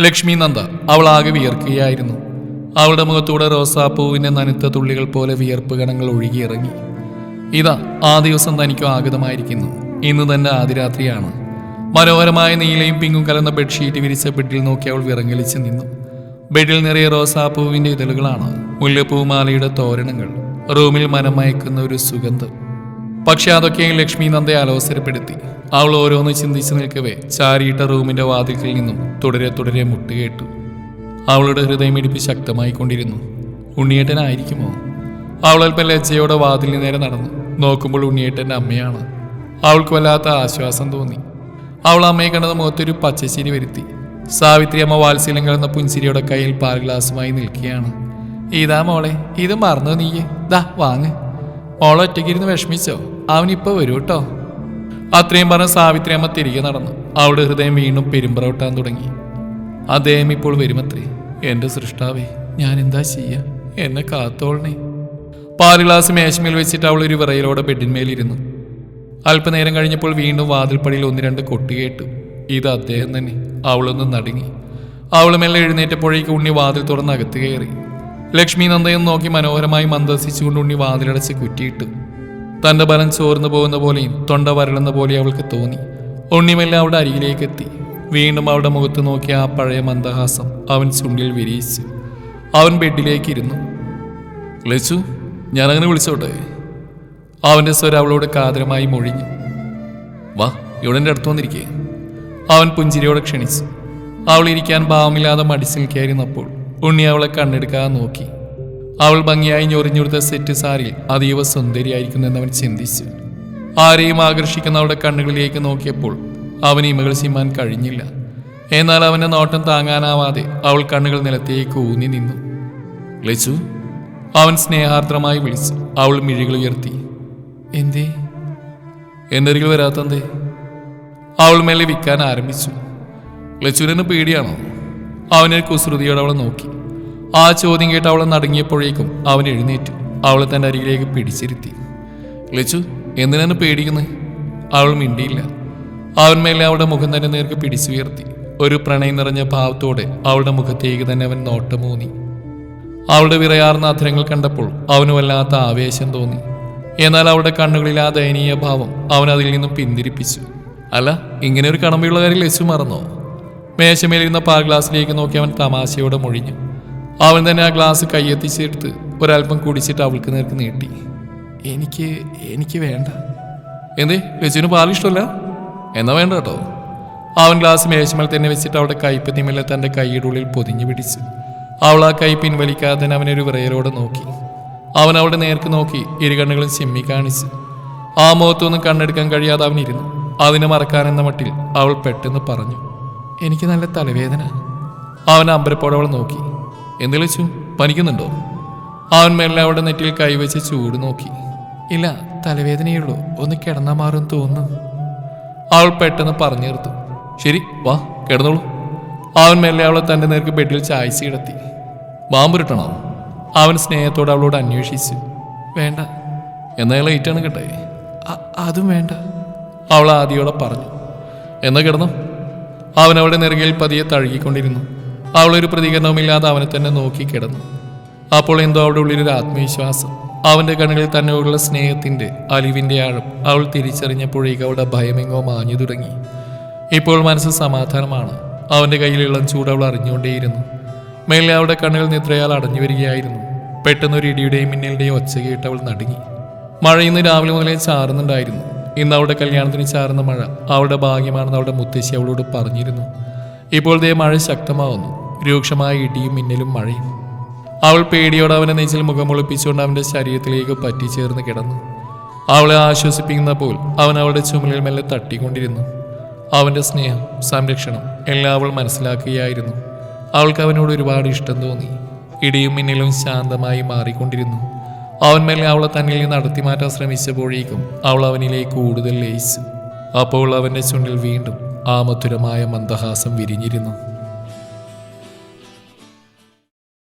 ലക്ഷ്മി നന്ദ അവളാകെ വിയർക്കുകയായിരുന്നു. അവളുടെ മുഖത്തൂടെ റോസാപ്പൂവിന്റെ നനുത്ത തുള്ളികൾ പോലെ വിയർപ്പ് കണങ്ങൾ ഒഴുകിയിറങ്ങി. ഇതാ ആ ദിവസം തനിക്കും ആഗതമായിരിക്കുന്നു. ഇന്ന് തന്നെ ആദിരാത്രിയാണ്. മനോഹരമായ നീലയും പിങ്കും കലർന്ന ബെഡ്ഷീറ്റ് വിരിച്ച ബെഡിൽ നോക്കി അവൾ വിറങ്ങലിച്ച് നിന്നു. ബെഡിൽ നിറയെ റോസാപ്പൂവിന്റെ ഇതളുകളാണ്, മുല്ലപ്പൂമാലയുടെ തോരണങ്ങൾ, റൂമിൽ മനമയക്കുന്ന ഒരു സുഗന്ധം. പക്ഷെ അതൊക്കെ ലക്ഷ്മി നന്ദയെ അലോസരപ്പെടുത്തി. അവൾ ഓരോന്ന് ചിന്തിച്ചു നിൽക്കവേ ചാരിയിട്ട റൂമിന്റെ വാതിൽക്കിൽ നിന്നും തുടരെ തുടരെ മുട്ടുകേട്ടു. അവളുടെ ഹൃദയമിടിപ്പ് ശക്തമായിക്കൊണ്ടിരുന്നു. ഉണ്ണിയേട്ടനായിരിക്കുമോ? അവൾ അല്പം ലജ്ജയോടെ വാതിലിന് നേരെ നടന്നു. നോക്കുമ്പോൾ ഉണ്ണിയേട്ടൻ്റെ അമ്മയാണ്. അവൾക്ക് വല്ലാത്ത ആശ്വാസം തോന്നി. അവൾ അമ്മയെ കണ്ടത് മുഖത്തൊരു പച്ചച്ചിരി വരുത്തി. സാവിത്രി അമ്മ വാത്സല്യം കലർന്ന പുൻസിരിയുടെ കയ്യിൽ പാൽ ഗ്ലാസുമായി നിൽക്കുകയാണ്. ഇതാ മോളെ, ഇത് മറന്നോ നീയെ? ദാ വാങ്ങ്. മോളെ ഒറ്റയ്ക്കിരുന്ന് വിഷമിച്ചോ? അവനിപ്പോൾ വരൂ കേട്ടോ. അത്രയും പറഞ്ഞ സാവിത്രി അമ്മ തിരികെ നടന്നു. അവളുടെ ഹൃദയം വീണ്ടും പെരുമ്പറവട്ടാൻ തുടങ്ങി. അദ്ദേഹം ഇപ്പോൾ വരുമത്രേ. എൻ്റെ സൃഷ്ടാവേ, ഞാൻ എന്താ ചെയ്യാ? എന്നെ കാത്തോളണേ. പാൽ ഗ്ലാസ് മേശമേൽ വെച്ചിട്ട് അവൾ ഒരു വിറയിലോടെ ബെഡിന്മേലിരുന്നു. അല്പനേരം കഴിഞ്ഞപ്പോൾ വീണ്ടും വാതിൽപ്പടിയിൽ 1-2 കൊട്ടി കേട്ടു. ഇത് അദ്ദേഹം തന്നെ. അവളൊന്ന് നടുങ്ങി. അവൾ മെല്ലെ എഴുന്നേറ്റപ്പോഴേക്ക് ഉണ്ണി വാതിൽ തുറന്ന് അകത്ത് കയറി. ലക്ഷ്മി നന്ദയും നോക്കി മനോഹരമായി മന്ദസിച്ചുകൊണ്ട് ഉണ്ണി വാതിലടച്ച് കുറ്റിയിട്ടു. തന്റെ ബലം ചോർന്നു പോകുന്ന പോലെയും തൊണ്ട വരളുന്ന പോലെ അവൾക്ക് തോന്നി. ഉണ്ണിമെല്ലാം അവിടെ അരികിലേക്ക് എത്തി. വീണ്ടും അവളുടെ മുഖത്ത് നോക്കി ആ പഴയ മന്ദഹാസം അവൻ ചുണ്ടിൽ വിരിയിച്ചു. അവൻ ബെഡിലേക്ക് ഇരുന്നു. ലച്ചു, ഞാനങ്ങനെ വിളിച്ചോട്ടെ? അവന്റെ സ്വരം അവളോട് കാതരമായി മൊഴിഞ്ഞു. വാ, ഇവിടെ എൻ്റെ അടുത്ത് വന്നിരിക്കേ. അവൻ പുഞ്ചിരിയോടെ ക്ഷണിച്ചു. അവൾ ഇരിക്കാൻ ഭാവമില്ലാതെ മടിച്ചു നിൽക്കായിരുന്നപ്പോൾ ഉണ്ണി അവളെ കണ്ണെടുക്കാതെ നോക്കി. അവൾ ഭംഗിയായി ഞൊറിഞ്ഞുകൊടുത്ത സെറ്റ് സാരിയിൽ അതീവ സുന്ദരിയായിരിക്കുന്നെന്നവൻ ചിന്തിച്ചു. ആരെയും ആകർഷിക്കുന്ന അവളുടെ കണ്ണുകളിലേക്ക് നോക്കിയപ്പോൾ അവന് ഇമകൾ ചിമ്മാൻ കഴിഞ്ഞില്ല. എന്നാൽ അവന്റെ നോട്ടം താങ്ങാനാവാതെ അവൾ കണ്ണുകൾ നിലത്തേക്ക് ഊന്നി നിന്നു. ലച്ചു, അവൻ സ്നേഹാർദ്രമായി വിളിച്ചു. അവൾ മിഴികൾ ഉയർത്തി. എന്തേ? എൻ്റെ അരികിൽ വരാത്തന്തേ? അവൾ മെല്ലെ വിൽക്കാൻ ആരംഭിച്ചു. ലച്ചുവിന് പേടിയാണോ? അവനൊരു കുസൃതിയോടെ അവളെ നോക്കി. ആ ചോദ്യം കേട്ട് അവളെ നടുങ്ങിയപ്പോഴേക്കും അവൻ എഴുന്നേറ്റു. അവളെ തൻ്റെ അരികിലേക്ക് പിടിച്ചിരുത്തി. ലച്ചു, എന്തിനാണ് പേടിക്കുന്നത്? അവൾ മിണ്ടിയില്ല. അവൻ മേലെ അവളുടെ മുഖം തന്നെ നേർക്ക് പിടിച്ചുയർത്തി. ഒരു പ്രണയം നിറഞ്ഞ ഭാവത്തോടെ അവളുടെ മുഖത്തേക്ക് തന്നെ അവൻ നോട്ടമൂന്നി. അവളുടെ വിറയാർന്ന അധരങ്ങൾ കണ്ടപ്പോൾ അവന് വല്ലാത്ത ആവേശം തോന്നി. എന്നാൽ അവളുടെ കണ്ണുകളിൽ ആ ദയനീയ ഭാവം അവൻ അതിൽ നിന്നും പിന്തിരിപ്പിച്ചു. അല്ല, ഇങ്ങനെ ഒരു കടമ്പയുള്ള കാര്യം ലച്ചു മറന്നോ? മേശമേലിരുന്ന പാൽ ഗ്ലാസ്സിലേക്ക് നോക്കി അവൻ തമാശയോടെ മൊഴിഞ്ഞു. അവൻ തന്നെ ആ ഗ്ലാസ് കൈയെത്തിച്ചെടുത്ത് ഒരൽപ്പം കുടിച്ചിട്ട് അവൾക്ക് നേർക്ക് നീട്ടി. എനിക്ക് വേണ്ട. എന്തേ, ലച്ചുവിന് പാലിഷ്ടമല്ല? എന്നാ വേണ്ട കേട്ടോ. അവൻ ഗ്ലാസ് മേശമേൽ തന്നെ വെച്ചിട്ട് അവളുടെ കൈപ്പത്തിമേലെ തൻ്റെ കൈയുടെ ഉള്ളിൽ പൊതിഞ്ഞു പിടിച്ചു. അവൾ ആ കൈ പിൻവലിക്കാതെ തന്നെ അവനൊരു വിറയലോടെ നോക്കി. അവൻ അവളുടെ നേർക്ക് നോക്കി ഇരുകണ്ണുകളും ചിമ്മി കാണിച്ചു. ആ മുഖത്തൊന്നും കണ്ണെടുക്കാൻ കഴിയാതെ അവൻ ഇരുന്നു. അതിനെ മറക്കാനെന്ന മട്ടിൽ അവൾ പെട്ടെന്ന് പറഞ്ഞു, എനിക്ക് നല്ല തലവേദന. അവൻ അമ്പരപ്പോടെ അവൾ നോക്കി. എന്ത് ലച്ചു, പനിക്കുന്നുണ്ടോ? അവൻ മെല്ലെ അവളുടെ നെറ്റിൽ കൈവച്ച് ചൂട് നോക്കി. ഇല്ല, തലവേദനയുള്ളൂ, ഒന്ന് കിടന്നാൽ മാറും തോന്നുന്നു. അവൾ പെട്ടെന്ന് പറഞ്ഞു നിർത്തും. ശരി, വാ കിടന്നോളൂ. അവൻ മെല്ലെ അവളെ തൻ്റെ നേർക്ക് ബെഡിൽ ചായച്ച് കിടത്തി. വാമ്പുരുട്ടണോ? അവൻ സ്നേഹത്തോടെ അവളോട് അന്വേഷിച്ചു. വേണ്ട. എന്നാൽ ലൈറ്റാണ് കേട്ടെ. അതും വേണ്ട, അവൾ ആദ്യോടെ പറഞ്ഞു. എന്നാ കിടന്നോ. അവൻ അവളുടെ നെറുകയിൽ പതിയെ തഴുകിക്കൊണ്ടിരുന്നു. അവളൊരു പ്രതികരണവുമില്ലാതെ അവനെ തന്നെ നോക്കി കിടന്നു. അപ്പോൾ എന്തോ അവളുടെ ഉള്ളിലൊരു ആത്മവിശ്വാസം. അവൻ്റെ കണ്ണുകളിൽ തന്നോടുള്ള സ്നേഹത്തിൻ്റെ അലിവിൻ്റെ ആഴം അവൾ തിരിച്ചറിഞ്ഞപ്പോഴേക്ക് അവളുടെ ഭയമെങ്ങോ മാഞ്ഞു തുടങ്ങി. ഇപ്പോൾ മനസ്സ് സമാധാനമാണ്. അവൻ്റെ കയ്യിലുള്ള ചൂട് അവൾ അറിഞ്ഞുകൊണ്ടേയിരുന്നു. മേലെ അവളുടെ കണ്ണുകൾ നിദ്രയാൽ അടഞ്ഞു വരികയായിരുന്നു. പെട്ടെന്നൊരു ഇടിയുടെയും മിന്നലിൻ്റെയും ഒച്ച കേട്ട് അവൾ നടുങ്ങി. മഴ ഇന്ന് രാവിലെ മുതലേ ചാറുന്നുണ്ടായിരുന്നു. ഇന്ന് അവളുടെ കല്യാണത്തിന് ചാറുന്ന മഴ അവളുടെ ഭാഗ്യമാണെന്ന് അവളുടെ മുത്തശ്ശി അവളോട് പറഞ്ഞിരുന്നു. ഇപ്പോൾ ദേ മഴ ശക്തമാവുന്നു. രൂക്ഷമായ ഇടിയും മിന്നലും മഴയും. അവൾ പേടിയോടെ അവനെ നെഞ്ചിൽ മുഖമൊളിപ്പിച്ചുകൊണ്ട് അവൻ്റെ ശരീരത്തിലേക്ക് പറ്റിച്ചേർന്ന് കിടന്നു. അവളെ ആശ്വസിപ്പിക്കുന്ന പോൽ അവൻ അവളുടെ ചുമലിൽ മെല്ലെ തട്ടിക്കൊണ്ടിരുന്നു. അവൻ്റെ സ്നേഹം, സംരക്ഷണം എല്ലാം അവൾ മനസ്സിലാക്കുകയായിരുന്നു. അവൾക്ക് അവനോട് ഒരുപാട് ഇഷ്ടം തോന്നി. ഇടിയും മിന്നലും ശാന്തമായി മാറിക്കൊണ്ടിരുന്നു. അവൻ മെല്ലെ അവളെ തന്നിൽ നിന്ന് നടത്തി മാറ്റാൻ ശ്രമിച്ചപ്പോഴേക്കും അവൾ അവനിലേക്ക് കൂടുതൽ ലയിച്ചു. അപ്പോൾ അവൻ്റെ ചുണ്ടിൽ വീണ്ടും ആ മധുരമായ മന്ദഹാസം വിരിഞ്ഞിരുന്നു.